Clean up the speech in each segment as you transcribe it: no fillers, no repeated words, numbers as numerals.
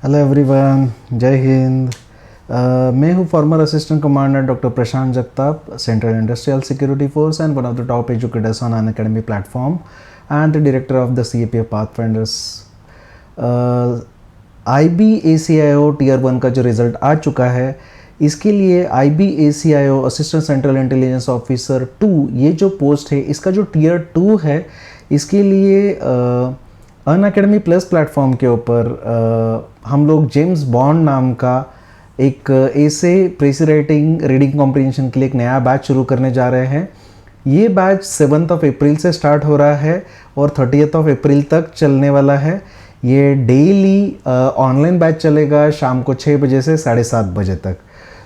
Hello everyone, जय हिंद। मैं हूँ former assistant commander doctor Prashant Jagtap, central industrial security force and one of the top educators on Unacademy platform and the director of the CAPF pathfinders. IBACIO tier 1 का जो result आ चुका है, इसके लिए IBACIO assistant central intelligence officer 2 ये जो post है, इसका जो टीयर 2 है, इसके लिए अनअकैडमी प्लस प्लेटफॉर्म के ऊपर हम लोग जेम्स बॉन्ड नाम का एक ऐसे प्रेसी राइटिंग रीडिंग कॉम्प्रिहेंशन के लिए एक नया बैच शुरू करने जा रहे हैं। ये बैच 7 अप्रैल से स्टार्ट हो रहा है और 30 अप्रैल तक चलने वाला है। ये डेली ऑनलाइन बैच चलेगा शाम को 6 बजे से 7:30 बजे तक।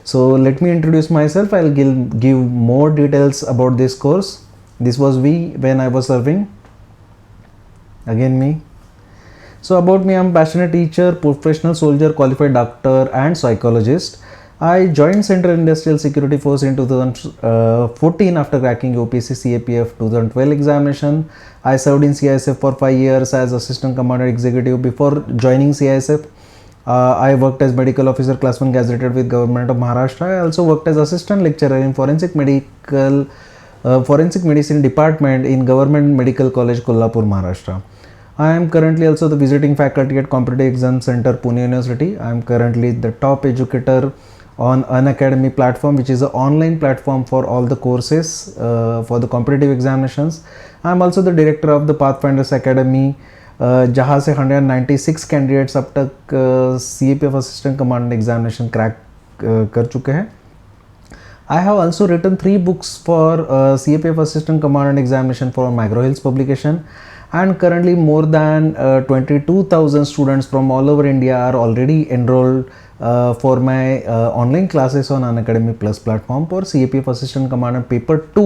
So let me introduce myself, I will give more details about this course. This was we when I was serving. Again me. So about me, I'm passionate teacher, professional soldier, qualified doctor and psychologist. I joined Central Industrial Security Force in 2014 after cracking UPSC CAPF 2012 examination. I served in CISF for 5 years as assistant commander executive. Before joining CISF, I worked as medical officer class 1 gazetted with Government of Maharashtra. I also worked as assistant lecturer in forensic medicine department in Government Medical College Kolhapur, Maharashtra. I am currently also the visiting faculty at Competitive Exam Center, Pune University. I am currently the top educator on Unacademy platform, which is an online platform for all the courses for the competitive examinations. I am also the director of the Pathfinders Academy, जहाँ से 196 candidates अब तक CAPF assistant commander examination crack कर चुके हैं। I have also written 3 books for CAPF Assistant Commandant Examination for Micro Hills publication, and currently more than 22,000 students from all over India are already enrolled for my online classes on Unacademy Plus platform for CAPF Assistant Commandant Paper 2,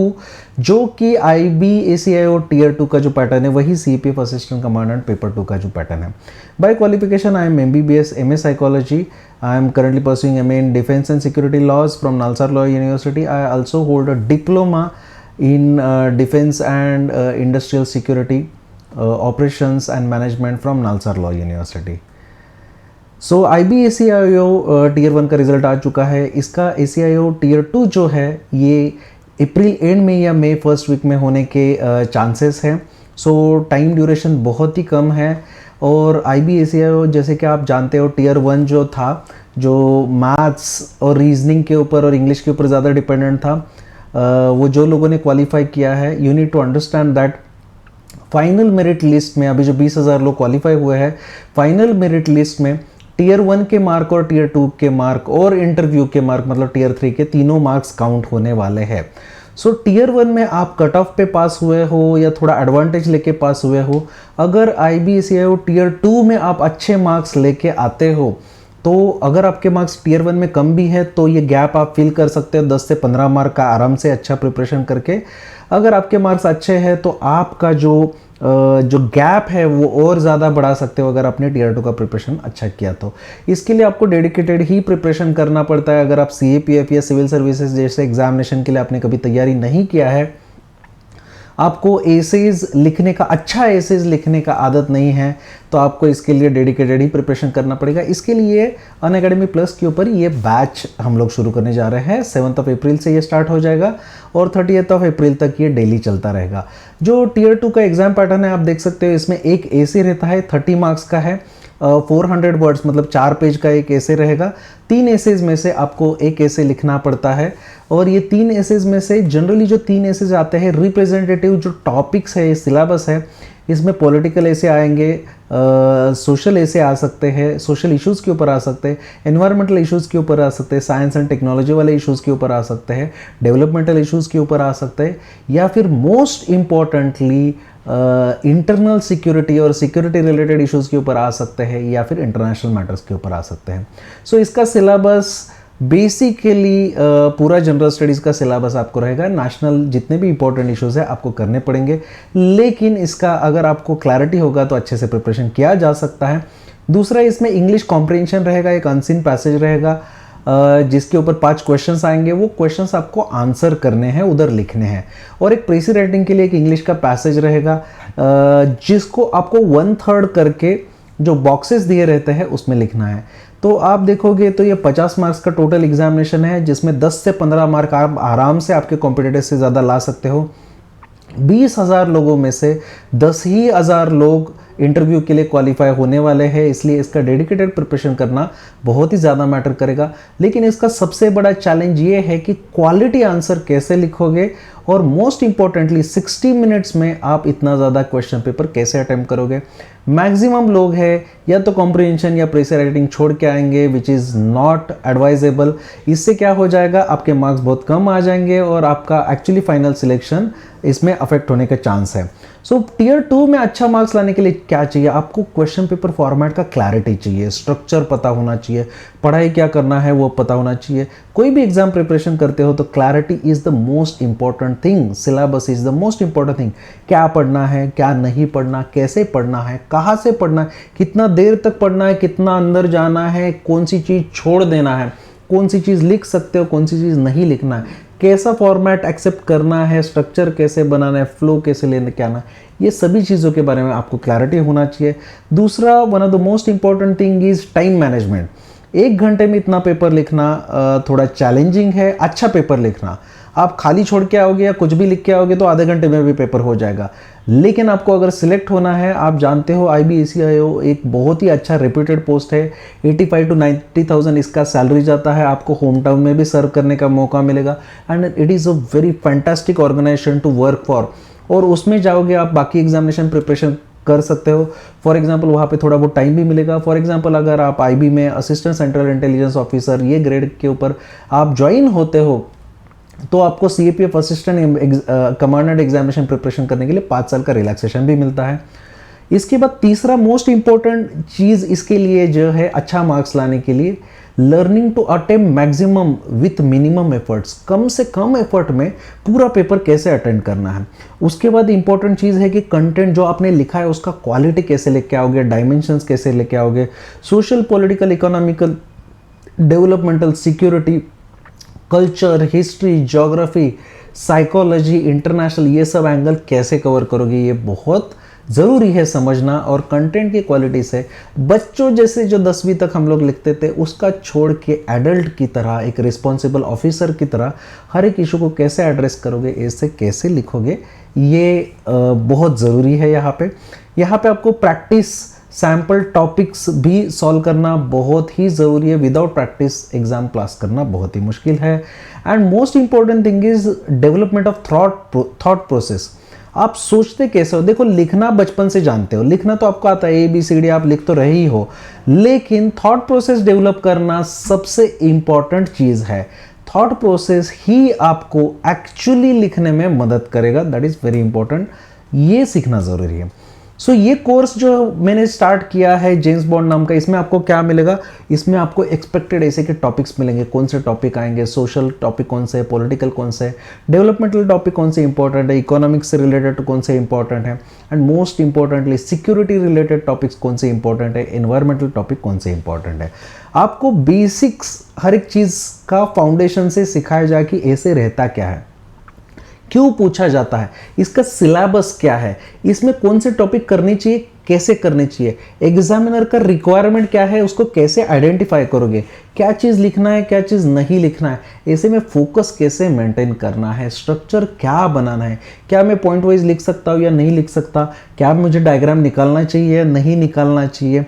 जो कि IBACIO Tier 2 का जो pattern है वही CAPF Assistant Commandant Paper 2 का जो pattern है। By qualification, I am MBBS MA Psychology. I am currently pursuing MA in Defense and Security Laws from Nalsar Law University. I also hold a diploma in Defense and Industrial Security Operations and Management from Nalsar Law University. So IBACIO tier 1 का result आ चुका है। इसका ACIO tier 2 जो है ये अप्रैल and में या मई first week में होने के चांसेस हैं। सो टाइम ड्यूरेशन बहुत ही कम है। और IBACIO जैसे कि आप जानते हो, टीयर 1 जो था, जो मैथ्स और रीजनिंग के ऊपर और इंग्लिश के ऊपर ज़्यादा डिपेंडेंट था, वो जो लोगों ने क्वालिफाई किया है, you need to understand that final merit list में अभी जो 20,000 लोग क्वालिफाई हुए हैं, फाइनल मेरिट लिस्ट में टीयर 1 के मार्क और टीयर 2 के मार्क और इंटरव्यू के मार्क, मतलब टीयर 3 के तीनों मार्क्स काउंट होने वाले हैं। सो टीयर 1 में आप कट ऑफ पे पास हुए हो या थोड़ा एडवांटेज लेके पास हुए हो, अगर IBACIO टीयर 2 में आप अच्छे मार्क्स लेके आते हो, तो अगर आपके मार्क्स टीयर 1 में कम भी है तो ये गैप आप फिल कर सकते हो 10 से 15 मार्क का आराम से अच्छा प्रिपरेशन करके। अगर आपके मार्क्स अच्छे हैं तो आपका जो गैप है वो और ज़्यादा बढ़ा सकते हो अगर आपने टीयर 2 का प्रिपरेशन अच्छा किया तो। इसके लिए आपको डेडिकेटेड ही प्रिपरेशन करना पड़ता है। अगर आप CAPF या सिविल सर्विसेज जैसे एग्जामिनेशन के लिए आपने कभी तैयारी नहीं किया है, आपको एसेज लिखने का, अच्छा एसेज लिखने का आदत नहीं है, तो आपको इसके लिए डेडिकेटेड ही प्रिपरेशन करना पड़ेगा। इसके लिए अनअकैडमी प्लस के ऊपर ये बैच हम लोग शुरू करने जा रहे हैं। 7 अप्रैल से ये स्टार्ट हो जाएगा और 30 अप्रैल तक ये डेली चलता रहेगा। जो टीयर 2 का एग्जाम पैटर्न है आप देख सकते हो, इसमें एक एसे रहता है, 30 मार्क्स का है, 400 वर्ड्स मतलब 4 पेज का एक एसे रहेगा। 3 एसेज में से आपको एक एसे लिखना पड़ता है और ये 3 एसेज में से जनरली जो 3 एसेज आते हैं, रिप्रेजेंटेटिव जो टॉपिक्स है, सिलेबस है, इसमें पॉलिटिकल एसे आएंगे, सोशल एसे आ सकते हैं, सोशल इश्यूज़ के ऊपर आ सकते हैं, एनवायरमेंटल इश्यूज़ के ऊपर आ सकते हैं, साइंस एंड टेक्नोलॉजी वाले इश्यूज़ के ऊपर आ सकते हैं, डेवलपमेंटल इश्यूज़ के ऊपर आ सकते हैं, या फिर मोस्ट इम्पॉर्टेंटली इंटरनल सिक्योरिटी और सिक्योरिटी रिलेटेड इश्यूज़ के ऊपर आ सकते हैं, या फिर इंटरनेशनल मैटर्स के ऊपर आ सकते हैं। सो इसका सिलेबस बेसिकली पूरा जनरल स्टडीज़ का सिलेबस आपको रहेगा। नेशनल जितने भी इंपॉर्टेंट इश्यूज़ है आपको करने पड़ेंगे, लेकिन इसका अगर आपको क्लैरिटी होगा तो अच्छे से प्रिपरेशन किया जा सकता है। दूसरा, इसमें इंग्लिश कॉम्प्रिहेंशन रहेगा, एक अनसीन पैसेज रहेगा जिसके ऊपर 5 क्वेश्चंस आएंगे। वो क्वेश्चंस आपको आंसर करने हैं, उधर लिखने हैं। और एक प्रेसी राइटिंग के लिए एक इंग्लिश का पैसेज रहेगा जिसको आपको 1/3 करके जो बॉक्सेस दिए रहते हैं उसमें लिखना है। तो आप देखोगे तो ये 50 मार्क्स का टोटल एग्जामिनेशन है, जिसमें 10 से 15 मार्क आप आराम से आपके कॉम्पिटिटर से ज़्यादा ला सकते हो। 20,000 लोगों में से 10,000 लोग इंटरव्यू के लिए क्वालिफाई होने वाले हैं, इसलिए इसका डेडिकेटेड प्रिपरेशन करना बहुत ही ज़्यादा मैटर करेगा। लेकिन इसका सबसे बड़ा चैलेंज ये है कि क्वालिटी आंसर कैसे लिखोगे, और मोस्ट इंपॉर्टेंटली 60 मिनट्स में आप इतना ज़्यादा क्वेश्चन पेपर कैसे अटेम्प्ट करोगे। मैक्सिमम लोग हैं या तो कॉम्प्रिहेंशन या प्रेशर राइटिंग छोड़ के आएंगे, विच इज़ नॉट एडवाइजेबल। इससे क्या हो जाएगा, आपके मार्क्स बहुत कम आ जाएंगे और आपका एक्चुअली फाइनल सिलेक्शन इसमें अफेक्ट होने का चांस है। सो टियर 2 में अच्छा मार्क्स लाने के लिए क्या चाहिए, आपको क्वेश्चन पेपर फॉर्मेट का क्लैरिटी चाहिए, स्ट्रक्चर पता होना चाहिए, पढ़ाई क्या करना है वो पता होना चाहिए। कोई भी एग्जाम प्रिपरेशन करते हो तो clarity is the most important thing, syllabus is the most important thing. क्या पढ़ना है, क्या नहीं पढ़ना, कैसे पढ़ना है, कहाँ से पढ़ना है, कितना देर तक पढ़ना है, कितना अंदर जाना है, कौन सी चीज़ छोड़ देना है, कौन सी चीज़ लिख सकते हो, कौन सी चीज़ नहीं लिखना है, कैसा फॉर्मेट एक्सेप्ट करना है, स्ट्रक्चर कैसे बनाना है, फ्लो कैसे लेने के आना है, ये सभी चीज़ों के बारे में आपको क्लैरिटी होना चाहिए। दूसरा, one of the most important thing is time management. 1 घंटे में इतना पेपर लिखना थोड़ा चैलेंजिंग है। अच्छा पेपर लिखना, आप खाली छोड़ के आओगे या कुछ भी लिख के आओगे तो आधे घंटे में भी पेपर हो जाएगा। लेकिन आपको अगर सिलेक्ट होना है, आप जानते हो IBACIO एक बहुत ही अच्छा रेप्यूटेड पोस्ट है, 85 to 90,000 इसका सैलरी जाता है, आपको होम टाउन में भी सर्व करने का मौका मिलेगा, and it is a very fantastic organization to work for. और उसमें जाओगे आप बाकी एग्जामिनेशन प्रिपरेशन कर सकते हो। फॉर एग्जांपल वहाँ पे थोड़ा बहुत टाइम भी मिलेगा। फॉर एग्जांपल अगर आप IB में असिस्टेंट सेंट्रल इंटेलिजेंस ऑफिसर ये ग्रेड के ऊपर आप ज्वाइन होते हो तो आपको CAPF assistant commandant examination preparation करने के लिए 5 साल का रिलैक्सेशन भी मिलता है। इसके बाद तीसरा मोस्ट इंपॉर्टेंट चीज़ इसके लिए जो है अच्छा मार्क्स लाने के लिए, learning to attempt maximum with minimum efforts. कम से कम एफर्ट में पूरा पेपर कैसे अटेंड करना है। उसके बाद इंपॉर्टेंट चीज़ है कि कंटेंट जो आपने लिखा है उसका क्वालिटी कैसे लेके आओगे, डायमेंशंस कैसे लेके आओगे, social, political, economical, developmental, security, culture, history, geography, psychology, international, ये सब एंगल कैसे कवर करोगे, ये बहुत ज़रूरी है समझना। और कंटेंट की क्वालिटी से बच्चों जैसे जो 10वीं तक हम लोग लिखते थे उसका छोड़ के एडल्ट की तरह, एक रिस्पॉन्सिबल ऑफिसर की तरह हर एक इशू को कैसे एड्रेस करोगे, ऐसे कैसे लिखोगे, ये बहुत ज़रूरी है। यहाँ पे आपको प्रैक्टिस सैम्पल टॉपिक्स भी सॉल्व करना बहुत ही ज़रूरी है। विदाउट प्रैक्टिस एग्जाम पास करना बहुत ही मुश्किल है। And most important thing is development of thought process. आप सोचते कैसे हो, देखो लिखना बचपन से जानते हो, लिखना तो आपको आता है, ABCD आप लिख तो रहे ही हो, लेकिन थॉट प्रोसेस डेवलप करना सबसे इंपॉर्टेंट चीज़ है। थॉट प्रोसेस ही आपको एक्चुअली लिखने में मदद करेगा, दैट इज़ वेरी इंपॉर्टेंट, ये सीखना ज़रूरी है। सो ये कोर्स जो मैंने स्टार्ट किया है जेम्स बॉन्ड नाम का, इसमें आपको क्या मिलेगा, इसमें आपको एक्सपेक्टेड ऐसे के टॉपिक्स मिलेंगे। कौन से टॉपिक आएंगे, सोशल टॉपिक कौन से है, पॉलिटिकल कौन से है, डेवलपमेंटल टॉपिक कौन से इंपॉर्टेंट है, इकोनॉमिक्स से रिलेटेड कौन से इंपॉर्टेंट है, and most importantly security related topics कौन से इंपॉर्टेंट है, एनवायरमेंटल टॉपिक कौन से इंपॉर्टेंट है। आपको बेसिक्स हर एक चीज़ का फाउंडेशन से सिखाया जाए कि ऐसे रहता क्या है, क्यों पूछा जाता है, इसका सिलेबस क्या है, इसमें कौन से टॉपिक करने चाहिए, कैसे करने चाहिए, एग्जामिनर का रिक्वायरमेंट क्या है, उसको कैसे आइडेंटिफाई करोगे, क्या चीज़ लिखना है, क्या चीज़ नहीं लिखना है, ऐसे में फोकस कैसे मेंटेन करना है, स्ट्रक्चर क्या बनाना है, क्या मैं पॉइंट वाइज लिख सकता हूँ या नहीं लिख सकता, क्या मुझे डायग्राम निकालना चाहिए या नहीं निकालना चाहिए,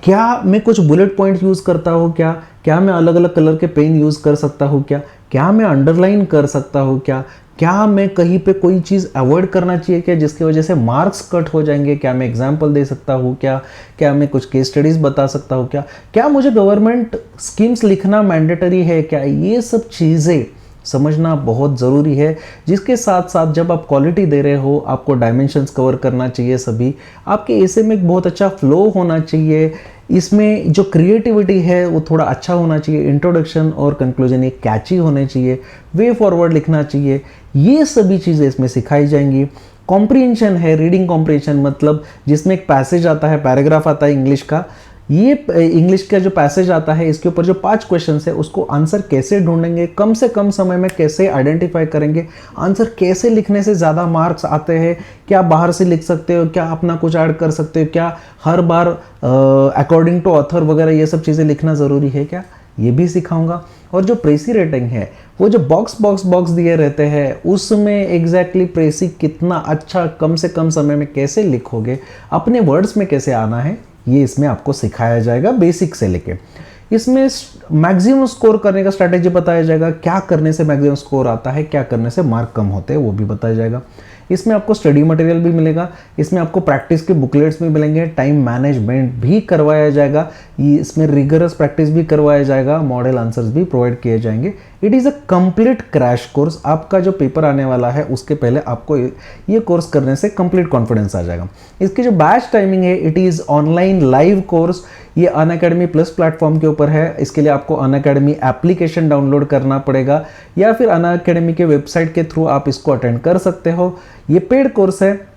क्या मैं कुछ बुलेट पॉइंट यूज़ करता हूँ, क्या मैं अलग अलग कलर के पेन यूज़ कर सकता हूँ, क्या मैं अंडरलाइन कर सकता हूँ, क्या मैं कहीं पे कोई चीज़ अवॉइड करना चाहिए क्या जिसकी वजह से मार्क्स कट हो जाएंगे, क्या मैं एग्जाम्पल दे सकता हूँ, क्या मैं कुछ केस स्टडीज़ बता सकता हूँ, क्या मुझे गवर्नमेंट स्कीम्स लिखना मैंडेटरी है क्या, ये सब चीज़ें समझना बहुत ज़रूरी है। जिसके साथ साथ जब आप क्वालिटी दे रहे हो आपको डायमेंशंस कवर करना चाहिए, सभी आपके ऐसे में एक बहुत अच्छा फ्लो होना चाहिए, इसमें जो क्रिएटिविटी है वो थोड़ा अच्छा होना चाहिए, इंट्रोडक्शन और कंक्लूजन ये कैची होने चाहिए, वे फॉरवर्ड लिखना चाहिए, ये सभी चीज़ें इसमें सिखाई जाएंगी। कॉम्प्रिहेंशन है, रीडिंग कॉम्प्रिहेंशन मतलब जिसमें एक पैसेज आता है, पैराग्राफ आता है इंग्लिश का, ये इंग्लिश का जो पैसेज आता है इसके ऊपर जो 5 क्वेश्चन है उसको आंसर कैसे ढूंढेंगे, कम से कम समय में कैसे आइडेंटिफाई करेंगे, आंसर कैसे लिखने से ज़्यादा मार्क्स आते हैं, क्या बाहर से लिख सकते हो, क्या अपना कुछ ऐड कर सकते हो, क्या हर बार अकॉर्डिंग टू ऑथर वगैरह ये सब चीज़ें लिखना ज़रूरी है क्या, ये भी सिखाऊंगा। और जो प्रेसी रेटिंग है वो जो बॉक्स दिए रहते हैं उसमें एग्जैक्टली प्रेसी कितना अच्छा कम से कम समय में कैसे लिखोगे, अपने वर्ड्स में कैसे आना है, ये इसमें आपको सिखाया जाएगा बेसिक से लेके। इसमें मैक्सिमम स्कोर करने का स्ट्रैटेजी बताया जाएगा, क्या करने से मैक्सिमम स्कोर आता है, क्या करने से मार्क कम होते हैं वो भी बताया जाएगा। इसमें आपको स्टडी मटेरियल भी मिलेगा, इसमें आपको प्रैक्टिस के बुकलेट्स भी मिलेंगे, टाइम मैनेजमेंट भी करवाया जाएगा, इसमें रिगरस प्रैक्टिस भी करवाया जाएगा, मॉडल आंसर्स भी प्रोवाइड किए जाएंगे। It is a complete crash course. आपका जो पेपर आने वाला है उसके पहले आपको ये कोर्स करने से कंप्लीट कॉन्फिडेंस आ जाएगा। इसकी जो बैच टाइमिंग है it is online live course. ये अनअकैडमी प्लस प्लेटफॉर्म के ऊपर है। इसके लिए आपको अनअकैडमी एप्लीकेशन डाउनलोड करना पड़ेगा या फिर अनअकैडमी के वेबसाइट के थ्रू आप इसको अटेंड कर सकते हो। ये पेड कोर्स है।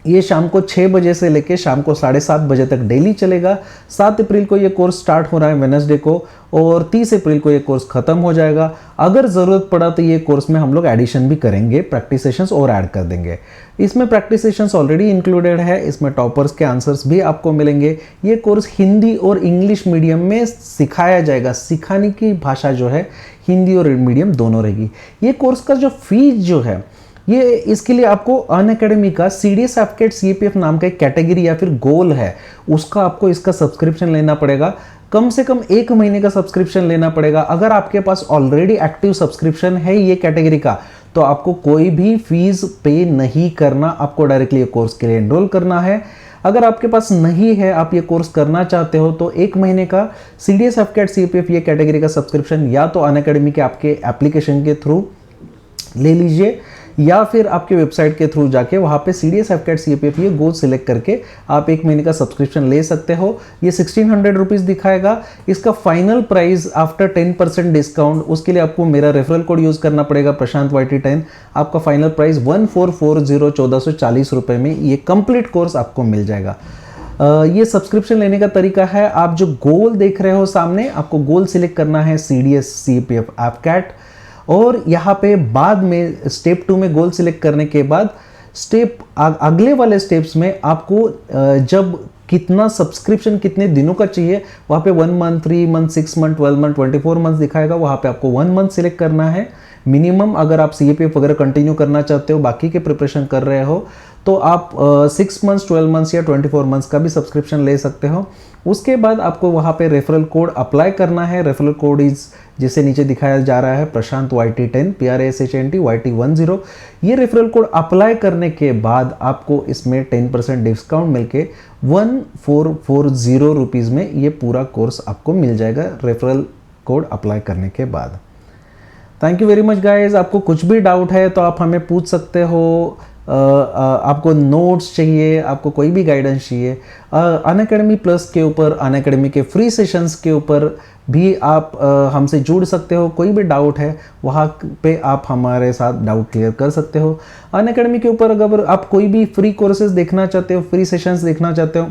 ये शाम को 6 बजे से लेके शाम को 7:30 बजे तक डेली चलेगा। 7 अप्रैल को ये कोर्स स्टार्ट हो रहा है वेडनेसडे को और 30 अप्रैल को ये कोर्स खत्म हो जाएगा। अगर ज़रूरत पड़ा तो ये कोर्स में हम लोग एडिशन भी करेंगे, प्रैक्टिस सेशंस और ऐड कर देंगे। इसमें प्रैक्टिस सेशंस ऑलरेडी इंक्लूडेड है, इसमें टॉपर्स के आंसर्स भी आपको मिलेंगे। ये कोर्स हिंदी और इंग्लिश मीडियम में सिखाया जाएगा। सिखाने की भाषा जो है हिंदी और मीडियम दोनों रहेगी। ये कोर्स का जो फीस जो है ये इसके लिए आपको अनअकैडमी का CDS एफकेट CAPF नाम का एक कैटेगरी या फिर गोल है, उसका आपको इसका सब्सक्रिप्शन लेना पड़ेगा। कम से कम 1 महीने का सब्सक्रिप्शन लेना पड़ेगा। अगर आपके पास ऑलरेडी एक्टिव सब्सक्रिप्शन है ये कैटेगरी का तो आपको कोई भी फीस पे नहीं करना, आपको डायरेक्टली ये कोर्स के लिए एनरोल करना है। अगर आपके पास नहीं है, आप ये कोर्स करना चाहते हो तो 1 महीने का CDS एफकेट CAPF ये कैटेगरी का सब्सक्रिप्शन या तो अनअकैडमी के आपके एप्लीकेशन के थ्रू ले लीजिए या फिर आपके वेबसाइट के थ्रू जाके वहाँ पे CDS एफकेट CAPF ये गोल सिलेक्ट करके आप 1 महीने का सब्सक्रिप्शन ले सकते हो। ये 1600 रुपीज़ दिखाएगा। इसका फाइनल प्राइस आफ्टर 10% डिस्काउंट, उसके लिए आपको मेरा रेफरल कोड यूज़ करना पड़ेगा प्रशांत YT10। आपका फाइनल प्राइस 1440 1440 रुपये में ये कंप्लीट कोर्स आपको मिल जाएगा। ये सब्सक्रिप्शन लेने का तरीका है, आप जो गोल देख रहे हो सामने, आपको गोल सिलेक्ट करना है CDS CAPF एफकेट और यहाँ पे बाद में स्टेप 2 में गोल सिलेक्ट करने के बाद अगले वाले स्टेप्स में आपको जब कितना सब्सक्रिप्शन कितने दिनों का चाहिए वहाँ पे 1 month 3 month 6 month 12 month 24 month दिखाएगा। वहाँ पे आपको 1 मंथ सिलेक्ट करना है मिनिमम। अगर आप CAPF वगैरह कंटिन्यू करना चाहते हो, बाकी के प्रिपरेशन कर रहे हो तो आप 6 मंथ्स 12 मंथ्स या 24 मंथ्स का भी सब्सक्रिप्शन ले सकते हो। उसके बाद आपको वहाँ पे रेफरल कोड अप्लाई करना है। रेफरल कोड इज जिसे नीचे दिखाया जा रहा है प्रशांत YT10 PRASHANT YT10। ये रेफरल कोड अप्लाई करने के बाद आपको इसमें 10% डिस्काउंट मिलके 1440 रुपीज़ में ये पूरा कोर्स आपको मिल जाएगा रेफरल कोड अप्लाई करने के बाद। Thank you very much guys. आपको कुछ भी डाउट है तो आप हमें पूछ सकते हो। आपको नोट्स चाहिए, आपको कोई भी गाइडेंस चाहिए, अनअकैडमी प्लस के ऊपर, अनअकैडमी के फ्री सेशंस के ऊपर भी आप हमसे जुड़ सकते हो। कोई भी डाउट है वहाँ पे आप हमारे साथ डाउट क्लियर कर सकते हो। अनअकैडमी के ऊपर अगर आप कोई भी फ्री कोर्सेज देखना चाहते हो, फ्री सेशंस देखना चाहते हो,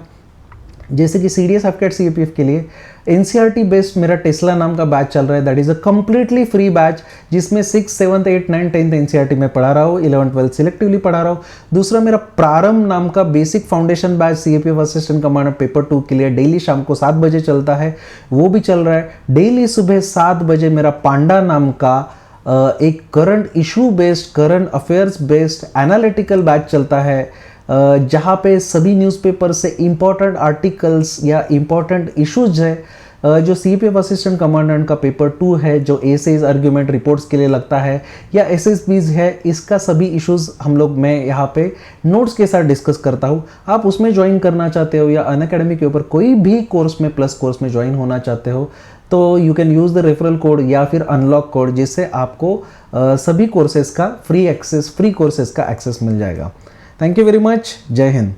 जैसे कि CDS एफकेट CAPF के लिए NCERT बेस्ड मेरा टेस्ला नाम का बैच चल रहा है। That is a completely free batch जिसमें 6, 7, 8, 9, 10 NCERT में पढ़ा रहा हूँ, 11, 12 सिलेक्टिवली पढ़ा रहा हूँ। दूसरा मेरा प्रारंभ नाम का basic foundation batch CAPF assistant commander paper 2 के लिए डेली शाम को 7 बजे चलता है, वो भी चल रहा है। डेली सुबह 7 बजे मेरा पांडा नाम का एक current issue based, current affairs based analytical batch चलता है जहाँ पे सभी न्यूज़पेपर से इम्पॉर्टेंट आर्टिकल्स या इम्पॉर्टेंट इश्यूज है जो CAPF असिस्टेंट कमांडेंट का पेपर 2 है, जो एसेज आर्ग्यूमेंट रिपोर्ट्स के लिए लगता है या SSBs है, इसका सभी इश्यूज हम लोग मैं यहाँ पे नोट्स के साथ डिस्कस करता हूँ। आप उसमें ज्वाइन करना चाहते हो या अनअकैडमी के ऊपर कोई भी कोर्स में प्लस कोर्स में ज्वाइन होना चाहते हो तो you can use the referral code या फिर अनलॉक कोड, जिससे आपको सभी कोर्सेज का फ्री कोर्सेज का एक्सेस मिल जाएगा। Thank you very much. जय हिंद।